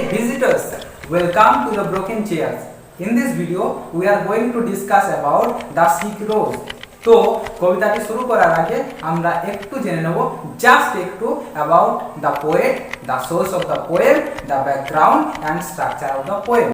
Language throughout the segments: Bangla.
Hey visitors, welcome to the Broken Chairs. In this video, we are going to discuss about the sick rose. তো কবিতাটি শুরু করার আগে আমরা একটু জেনে নেব জাস্ট একটু about the poet, the source of the poem, the background and structure of the poem.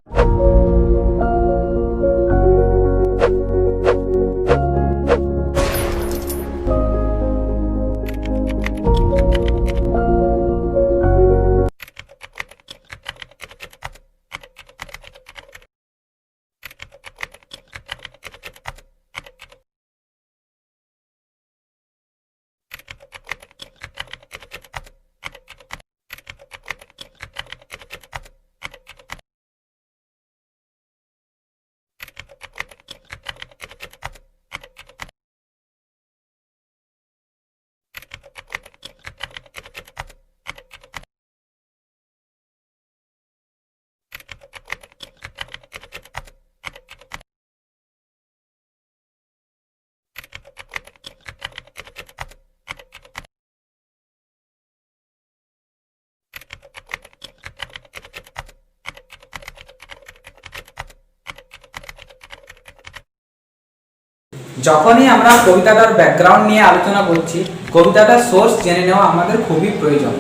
যখনই আমরা কবিতাটার ব্যাকগ্রাউন্ড নিয়ে আলোচনা করছি কবিতাটার সোর্স জেনে নেওয়া আমাদের খুবই প্রয়োজন।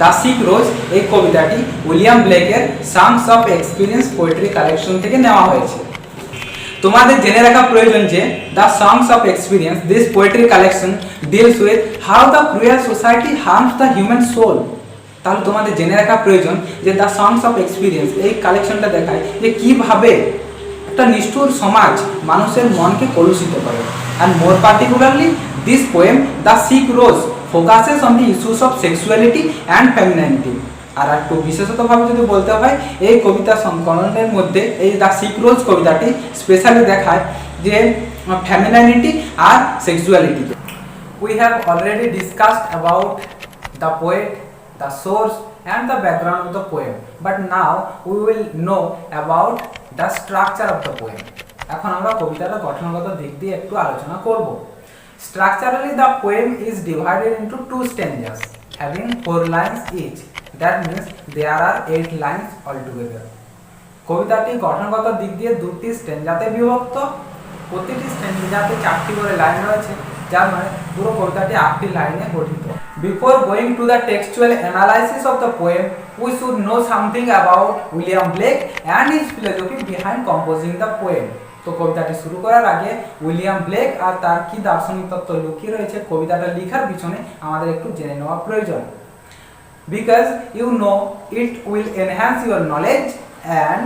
দ্য সিক রোজ এই কবিতাটি উইলিয়াম ব্লেকের songs of experience poetry collection থেকে নেওয়া হয়েছে। তোমাদের জেনে রাখা প্রয়োজন যে the songs of experience this poetry collection deals with how the cruel society harms the human soul. তাহলে তোমাদের জেনে রাখা প্রয়োজন যে দ্য সংস অফ এক্সপিরিয়েন্স এই কালেকশনটা দেখায় যে কিভাবে একটা নিষ্ঠুর সমাজ মানুষের মনকে কলুষিত করে। and more particularly this poem the sick rose focuses on the issues of sexuality and femininity। আর একটু বিশেষতভাবে যদি বলতে হয় এই কবিতা সংকলনের মধ্যে এই দ্য সিক রোজ কবিতাটি স্পেশালি দেখায় যে ফেমিনিনিটি আর sexuality. we have already discussed about the poet, the source and the background of the poem, but now we will know about the structure of the poem। এখন আমরা কবিতার গঠনগত দিক দিয়ে একটু আলোচনা করব। Structurally the poem is divided into two stanzas having 4 lines each, that means there are 8 lines altogether। কবিতাটি গঠনগত দিক দিয়ে দুটি স্ট্যাঞ্জাতে বিভক্ত, প্রতিটি স্ট্যাঞ্জাতে 4টি করে লাইন রয়েছে, যার মানে পুরো কবিতাটি 8টি লাইনে গঠিত। Before going to the textual analysis of the poem, we should know something about William Blake and his philosophy behind composing the poem। তো কবিতাটি শুরু করার আগে উইলিয়াম ব্লেক আর তার কি দার্শনিক তত্ত্ব লুকিয়ে রয়েছে কবিতাটা লেখার পিছনে আমাদের একটু জেনে নেওয়া প্রয়োজন। Because you know it will enhance your knowledge and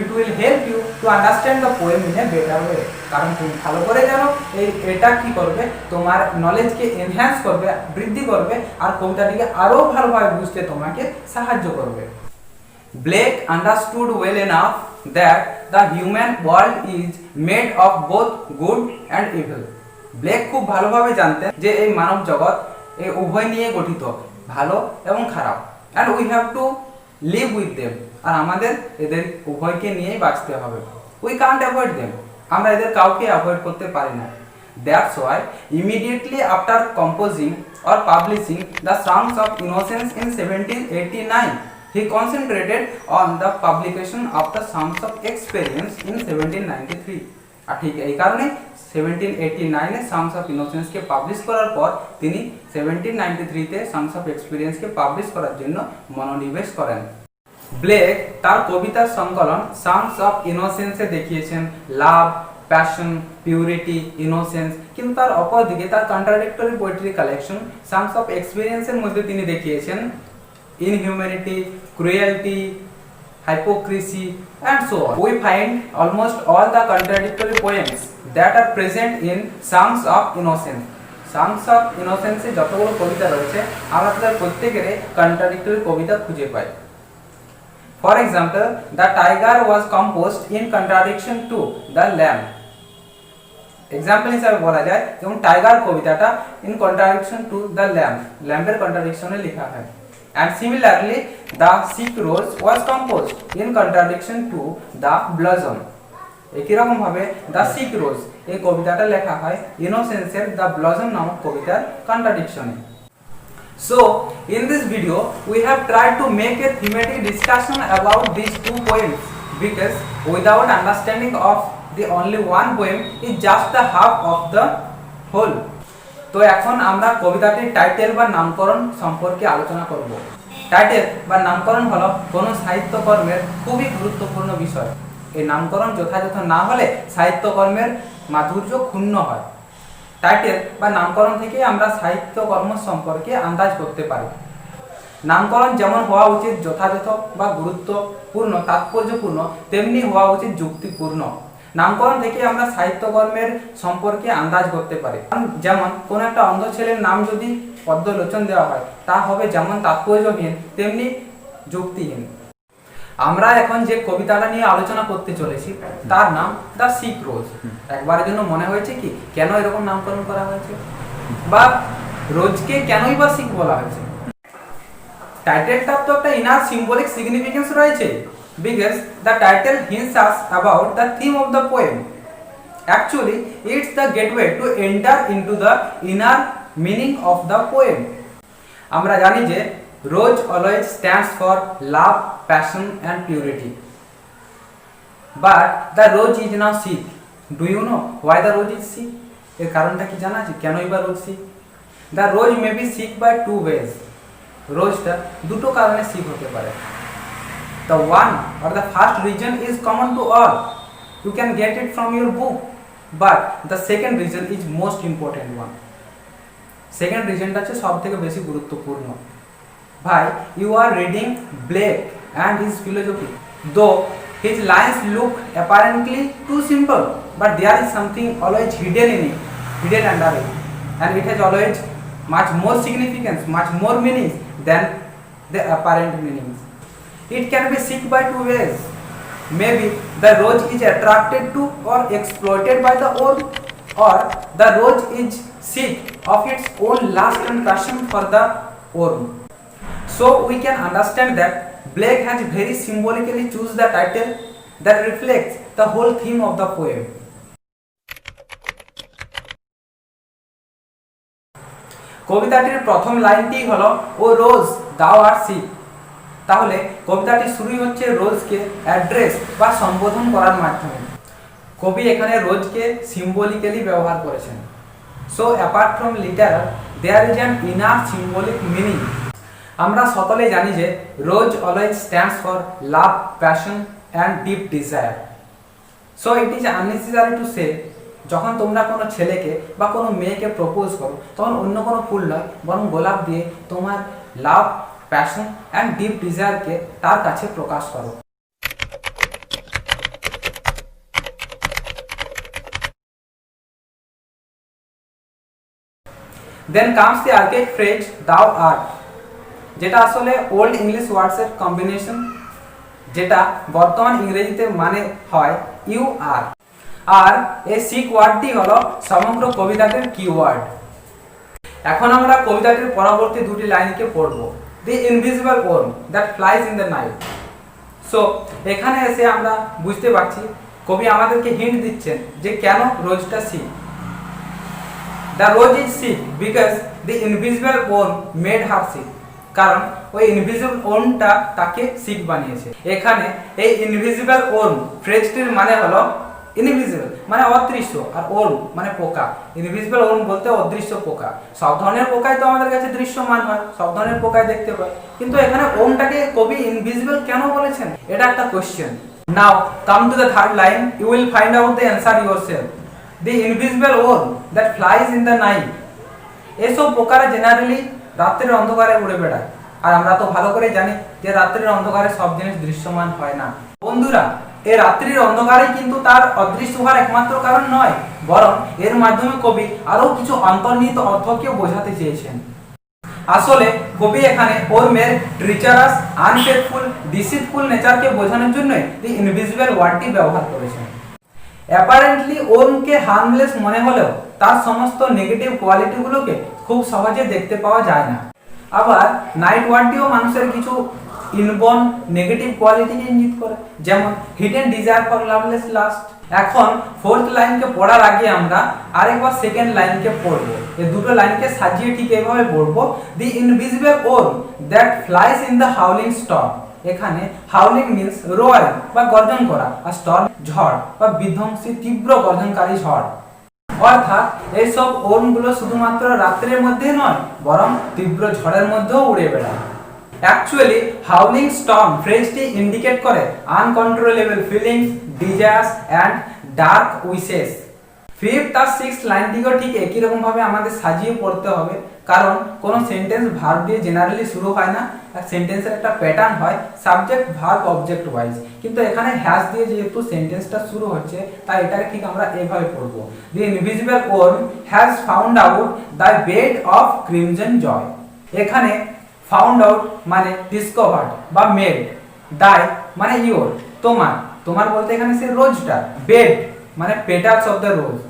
it will help you to understand the poem in a better way। কারণ তুমি ভালো করে জানো এটা কি করবে, তোমার নলেজকে এনহ্যান্স করবে, বৃদ্ধি করবে আর কবিতাটিকে আরো ভালোভাবে বুঝতে তোমাকে সাহায্য করবে। Blake understood well enough that the human world is made of both good and evil। Blake খুব ভালোভাবে জানতেন যে এই মানব জগৎ এই উভয় নিয়ে গঠিত, ভালো এবং খারাপ। and we have to live with them, আর আমাদের এদের উভয়কে নিয়েই বাঁচতে হবে। we can't avoid them, আমরা এদের কাউকে অ্যাভয়েড করতে পারি না। that's why immediately after composing or publishing the songs of innocence in 1789 he concentrated on the publication of the songs of experience in 1793। আর ঠিক এই কারণে 1789 এ songs of innocence K publish করার পর তিনি 1793 তে songs of experience K publish করার জন্য মনোনিবেশ করেন। ব্লেক তার কবিতার সংকলন songs of innocence এ দেখিয়েছেন লাভ, প্যাশন, পিউরিটি, ইনোসেন্স, কিন্তু তার অপরদিকে তার contradictory poetry collection songs of experience এর মধ্যে তিনি দেখিয়েছেন inhumanity, cruelty, hypocrisy and so on। we find almost all the contradictory poems that are present in songs of innocence। songs of innocence এ যতগুলো কবিতা রয়েছে আমরা তাদের প্রত্যেকের কন্ট্রাডিক্টরি কবিতা খুঁজে পাই। for example the tiger was composed in contradiction to the lamb। Example হিসেবে বলা যায় যেমন টাইগার কবিতাটা in contradiction to the lamb, ল্যাম্বের কন্ট্রাডিকশনে লেখা হয়। and similarly the sick rose was composed in contradiction to the blossom। একই রকম ভাবে দ্য সিক রোজ এই কবিতাটা লেখা হয় ইনোসেন্সের দ্য ব্লসম নামক কবিতার কন্ট্রাডিকশনে। So, in this video, we have tried to make a thematic discussion about these two poems because without understanding of the only one poem is just the half of the whole. তো এখন আমরা কবিতাটির টাইটেল বা নামকরণ সম্পর্কে আলোচনা করব। টাইটেল বা নামকরণ হলো কোনো সাহিত্যকর্মের খুবই গুরুত্বপূর্ণ বিষয়। এই নামকরণ যথাযথ না হলে সাহিত্যকর্মের মাধুর্য ক্ষুণ্ণ হয়। টাইটেল বা নামকরণ থেকে আমরা সাহিত্যকর্ম সম্পর্কে আন্দাজ করতে পারি। নামকরণ যেমন হওয়া উচিত যথাযথ বা গুরুত্বপূর্ণ তাৎপর্যপূর্ণ, তেমনি হওয়া উচিত যুক্তিপূর্ণ। নামকরণ থেকে আমরা সাহিত্যকর্মের সম্পর্কে আন্দাজ করতে পারি। যেমন কোন একটা অন্ধ ছেলের নাম যদি পদ্মলোচন দেওয়া হয়, তা হবে যেমন তাৎপর্যহীন তেমনি যুক্তিহীন। আমরা এখন যে কবিতাটা নিয়ে আলোচনা করতে চলেছি তার নাম দ্য সিক রোজ। একবারের জন্য মনে হয়েছে কি কেন এরকম নামকরণ করা হয়েছে, বা রোজকে কেনই বা সিক বলা হয়েছে? টাইটেলটার তো একটা ইনার সিম্বলিক সিগনিফিকেন্স রয়েছে, because the title hints us about the theme of the poem. Actually, it's the gateway to enter into the inner meaning of the poem. আমরা জানি যে rose always stands for love, passion and purity. But the rose is now sick. Do you know why the rose is sick? এর কারণটা কি জানা আছে কেনই বা রোজ sick? The rose may be sick by two ways. রোজটা দুটো কারণে sick হতে পারে। The one or the first reason is common to all. You can get it from your book. But the second reason is most important one. Second reason টা হচ্ছে সবথেকে বেশি গুরুত্বপূর্ণ। ভাই, you are reading Blake and his philosophy. Though his lines look apparently too simple, but there is something always hidden in it, hidden under it, and it has always much more significance, much more meanings than the apparent meanings. It can be sick by two ways. Maybe the rose is attracted to or exploited by the worm, or the rose is sick of its own lust and passion for the worm. So we can understand that Blake has very symbolically chosen the title that reflects the whole theme of the poem. কবিতাটির প্রথম লাইনটি হলো ও রোজ দাও আর সিক। তাহলে কবিতাটি শুরুই হচ্ছে রোজকে অ্যাড্রেস বা সম্বোধন করার মাধ্যমে। কবি এখানে রোজকে সিম্বলিক্যালি ব্যবহার করেছেন। So apart from literal there is an inner symbolic meaning. আমরা সকলেই জানি যে rose always stands for love, passion and deep desire. So it is unnecessary to say, যখন তোমরা কোনো ছেলেকে বা কোনো মেয়েকে প্রপোজ করো তখন অন্য কোনো ফুল নয় বরং গোলাপ দিয়ে তোমার লাভ, প্যাশন অ্যান্ড ডিপ ডিজায়ারকে তার কাছে প্রকাশ করো। Then comes the archaic phrase thou art, যেটা আসলে ওল্ড ইংলিশ ওয়ার্ডসের কম্বিনেশন, যেটা বর্তমান ইংরেজিতে মানে হয় ইউ আর। আর এই সিক ওয়ার্ডটি হলো সমগ্র কবিতাটির কিওয়ার্ড। এখন আমরা কবিতাটির পরবর্তী দুটি লাইনকে পড়ব। The invisible worm that flies in the night. So এখানে এসে আমরা বুঝতে পারছি কবি আমাদেরকে হিন্ট দিচ্ছেন যে কেন রোজটা sick. The rose is sick because the invisible worm made her sick. কারণ ওই ইনভিজিবল ওর্মটা তাকে সিক বানিয়েছে। এখানে এই ইনভিজিবল ওর্ম ফ্রেজটির মানে হলো ইনভিজিবল মানে অদৃশ্য, আর ওর্ম মানে পোকা। ইনভিজিবল ওর্ম বলতে অদৃশ্য পোকা। সব ধরনের পোকাই তো আমাদের কাছে দৃশ্যমান হয়, সব ধরনের পোকাই দেখতে পাই, কিন্তু এখানে ওর্মটাকে কবি ইনভিজিবল কেন বলেছেন এটা একটা question. Now come to the third line, you will find out the answer yourself. The invisible worm that flies in the night. এসব পোকারা জেনারেলি রাত্রির অন্ধকারে উড়ে বেড়ায়, আর আমরা তো ভালো করে জানি যে রাত্রির অন্ধকারে সব জিনিস দৃশ্যমান হয় না। বন্ধুরা, এই রাত্রির অন্ধকারই কিন্তু তার অদৃশ্য হওয়ার একমাত্র কারণ নয়, বরং এর মাধ্যমে কবি আরো কিছু অন্তর্নিহিত অর্থকেও বোঝাতে চেয়েছেন। আসলে কবি এখানে ওর্মের ট্রিচারাস, আনফেথফুল, ডিসিটফুল নেচারকে বোঝানোর জন্যই দি ইনভিজিবল ওয়ার্ডটি ব্যবহার করেছেন। অ্যাপারেন্টলি ওর্মকে হার্মলেস মনে হলেও তার সমস্ত নেগেটিভ কোয়ালিটিগুলোকে খুব সহজে দেখতে পাওয়া যায় না। আবার নাইট ওয়ার্ডটিও মানুষের কিছু ইনবর্ন নেগেটিভ কোয়ালিটিকে ইঙ্গিত করে, যেমন hidden desire for Lovelace last. এখন ফোর্থ লাইনকে পড়ার আগে আমরা আরেকবার সেকেন্ড লাইনকে পড়ব। এই দুটো লাইনকে সাজিয়ে ঠিক এইভাবে পড়ব। The invisible worm that flies in the howling storm. এখানে হাউলিং মিন্স রোয়ারিং বা গর্জন করা, আর স্টর্ম ঝড় বা বিধ্বংসী তীব্র গর্জনকারী ঝড়। অর্থাৎ এইসব ওর্মগুলো শুধুমাত্র রাত্রের মধ্যে নয়, বরং তীব্র ঝড়ের মধ্যেও উড়ে বেড়ায়। অ্যাকচুয়ালি হাউলিং স্টর্ম ফ্রেজটি ইন্ডিকেট করে uncontrollable feelings, desires and dark wishes. Fifth আর সিক্সথ লাইনটিকেও ঠিক একই রকম ভাবে আমাদের সাজিয়ে পড়তে হবে, কারণ কোনো সেন্টেন্স ভার্ব দিয়ে জেনারেলি শুরু হয় না। সেন্টেন্সের একটা প্যাটার্ন হয় সাবজেক্ট ভার্ব অবজেক্ট ওয়াইজ, কিন্তু এখানে হ্যাজ দিয়ে যেহেতু সেন্টেন্সটা শুরু হচ্ছে, তাই এটাকে ঠিক আমরা এইভাবে পড়বো। The invisible worm has found out the bed of crimson joy. এখানে ফাউন্ড আউট মানে ডিসকভার্ড বা মেড, ডাই মানে ইওর তোমার, তোমার বলতে এখানে সে রোজটা, বেড মানে petals of the rose.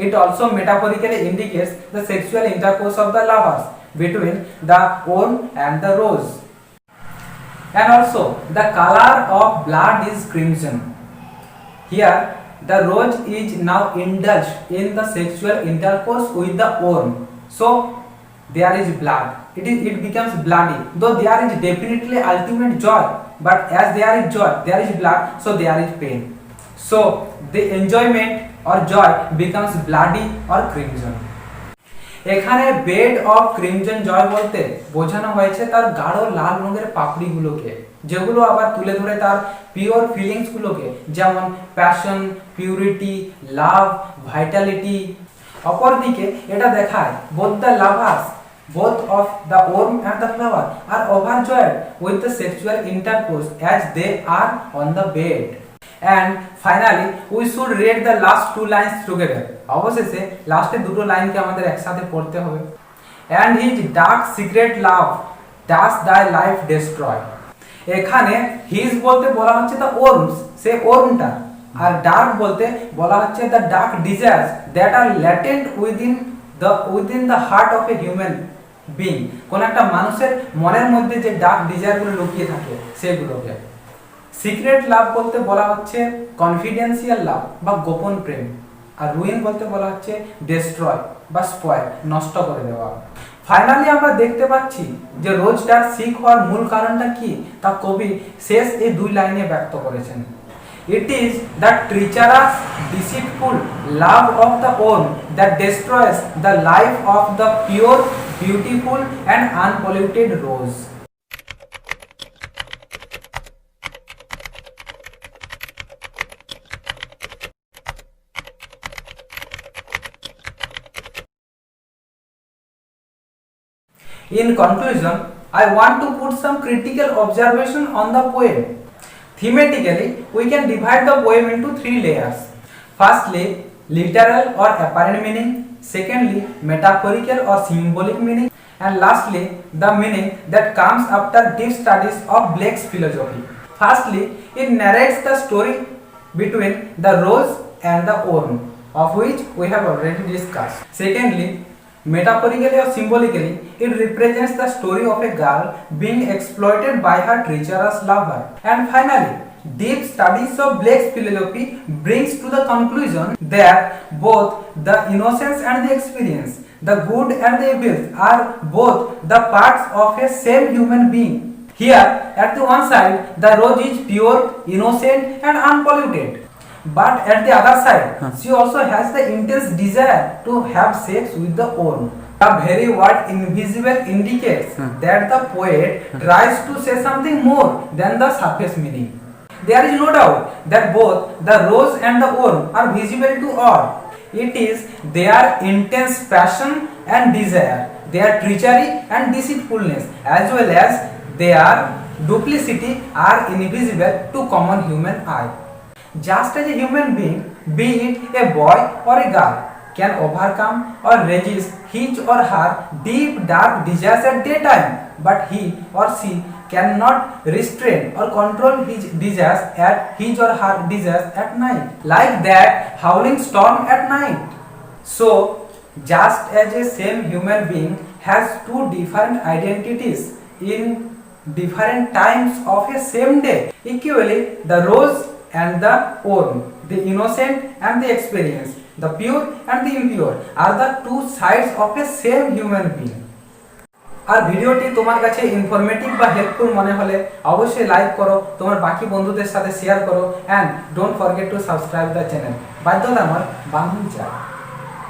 It also metaphorically indicates the sexual intercourse of the lovers between the worm and the rose. And also the color of blood is crimson. Here the rose is now indulged in the sexual intercourse with the worm, so there is blood. It becomes bloody, though there is definitely ultimate joy, but as there is joy there is blood, so there is pain. So the enjoyment or joy becomes bloody or crimson. এখানে বেড অফ ক্রিমজন জয় বলতে বোঝানো হয়েছে তার গাঢ় লাল রঙের পাপড়িগুলোকে, যেগুলো আবার তুলে ধরে তার পিওর ফিলিংস গুলোকে, যেমন প্যাশন, পিউরিটি, লাভ, ভাইটালিটি। অপরদিকে এটা দেখায় both the lovers, both of the worm and the flower are overjoyed with the sexual intercourse as they are on the bed. And finally we should read the last two lines together. অবশেষে লাস্টের দুটো লাইনকে আমাদের একসাথে পড়তে হবে। And his dark secret love does thy life destroy. এখানে his বলতে বলা হচ্ছে the worms, সে ওর্মটা, আর ডার্ক বলতে বলা হচ্ছে the dark desires that are latent within the heart of a human being. কোন একটা মানুষের মনের মধ্যে যে ডার্ক ডিজায়ারগুলো লুকিয়ে থাকে সেগুলোকে। সিক্রেট লাভ বলতে বলা হচ্ছে কনফিডেন্সিয়াল লাভ বা গোপন প্রেম, আর রুইন বলতে বলা হচ্ছে ডেস্ট্রয় বা স্পয়েল, নষ্ট করে দেওয়া। ফাইনালি আমরা দেখতে পাচ্ছি যে রোজটার সিক হওয়ার মূল কারণটা কি, তা কবি শেষ এই দুই লাইনে ব্যক্ত করেছেন। It is the treacherous, deceitful love of the worm that destroys the life of the pure, beautiful and unpolluted rose. In conclusion, I want to put some critical observation on the poem. Thematically, we can divide the poem into three layers. Firstly, literal or apparent meaning. Secondly, metaphorical or symbolic meaning. And lastly, the meaning that comes after deep studies of Blake's philosophy. Firstly, it narrates the story between the rose and the worm, of which we have already discussed. Secondly, metaphorically or symbolically, it represents the story of a girl being exploited by her treacherous lover. And finally, deep studies of Blake's philosophy brings to the conclusion that both the innocence and the experience, the good and the evil, are both the parts of a same human being. Here, at the one side, the rose is pure, innocent and unpolluted. But at the other side, she also has the intense desire to have sex with the worm. The very word invisible indicates that the poet tries to say something more than the surface meaning. There is no doubt that both the rose and the worm are visible to all. It is their intense passion and desire, their treachery and deceitfulness, as well as their duplicity are invisible to common human eye. Just as a human being, be it a boy or a girl, can overcome or resist his or her deep dark desires at daytime, but he or she cannot restrain or control his desires at night, like that howling storm at night. So, just as a same human being has two different identities in different times of a same day, equally the rose and the poor, the innocent and the experienced, the pure and the impure are the two sides of a same human being. আর ভিডিওটি তোমার কাছে ইনফরমেটিভ বা হেল্পফুল মনে হলে অবশ্যই লাইক করো, তোমার বাকি বন্ধুদের সাথে শেয়ার করো, and don't forget to subscribe the channel. বাধ্যতামূলক বান্ধব চাই।